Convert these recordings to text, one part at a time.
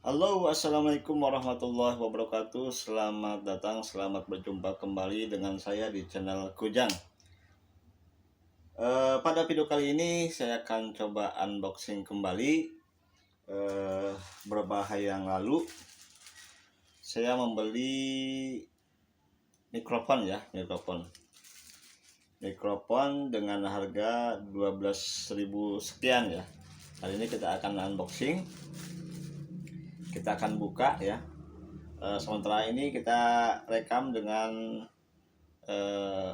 Halo, assalamualaikum warahmatullahi wabarakatuh. Selamat datang, selamat berjumpa kembali dengan saya di channel Kujang. Pada video kali ini saya akan coba unboxing kembali. Beberapa hari yang lalu saya membeli mikrofon dengan harga 12.000 sekian ya. Hari ini kita akan unboxing. Kita akan buka ya. Sementara ini kita rekam dengan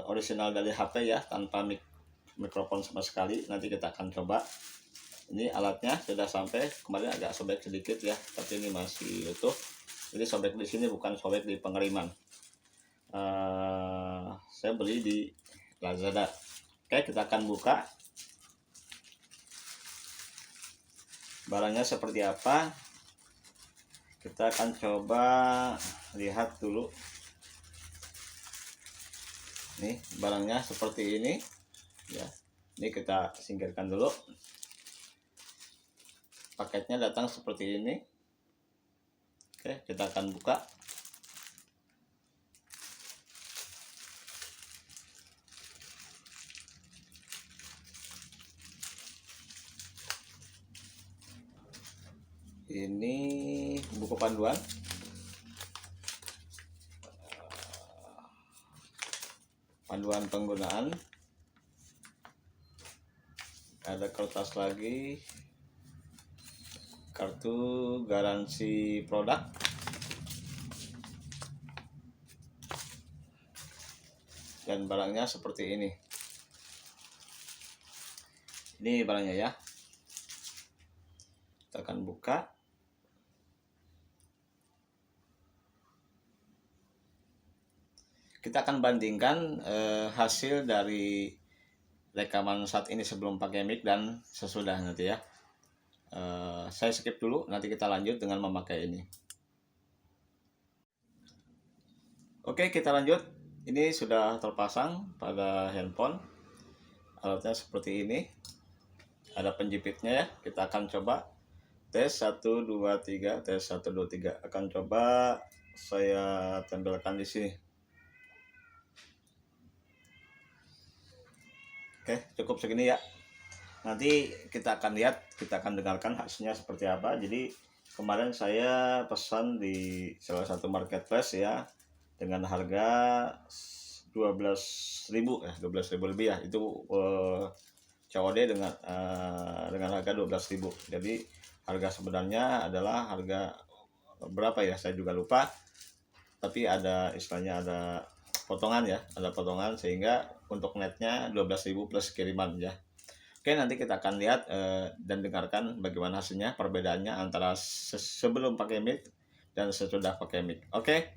original dari HP ya, tanpa mikrofon sama sekali. Nanti kita akan coba. Ini alatnya sudah sampai, kemarin agak sobek sedikit ya, tapi ini masih utuh. Jadi sobek di sini bukan sobek di pengiriman. Saya beli di Lazada. Oke, kita akan buka. Barangnya seperti apa? Kita akan coba lihat dulu. Nih, barangnya seperti ini ya. Ini kita singkirkan dulu. Paketnya datang seperti ini. Oke, kita akan buka. Ini buku panduan. Panduan penggunaan. Ada kertas lagi. Kartu garansi produk. Dan barangnya seperti ini. Ini barangnya ya. Kita akan buka. Kita akan bandingkan hasil dari rekaman saat ini sebelum pakai mic dan sesudah nanti ya. Saya skip dulu, nanti kita lanjut dengan memakai ini. Oke, kita lanjut. Ini sudah terpasang pada handphone. Alatnya seperti ini. Ada penjepitnya ya. Kita akan coba tes 1 2 3, tes 1 2 3. Akan coba saya tempelkan di sini. Oke, cukup segini ya. Nanti kita akan lihat, kita akan dengarkan hasilnya seperti apa. Jadi kemarin saya pesan di salah satu marketplace ya, dengan harga 12.000 ya, 12.000 lebih ya. Itu COD dengan harga 12.000. Jadi harga sebenarnya adalah harga berapa ya, saya juga lupa. Tapi ada istilahnya, ada potongan ya, ada potongan, sehingga untuk netnya 12.000 plus kiriman ya. Oke, nanti kita akan lihat dan dengarkan bagaimana hasilnya, perbedaannya antara sebelum pakai mic dan sesudah pakai mic. Oke,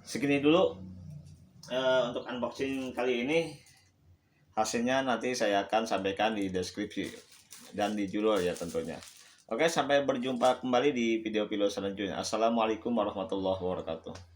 segini dulu untuk unboxing kali ini. Hasilnya nanti saya akan sampaikan di deskripsi dan di judul ya tentunya. Oke, sampai berjumpa kembali di video-video selanjutnya. Assalamualaikum warahmatullahi wabarakatuh.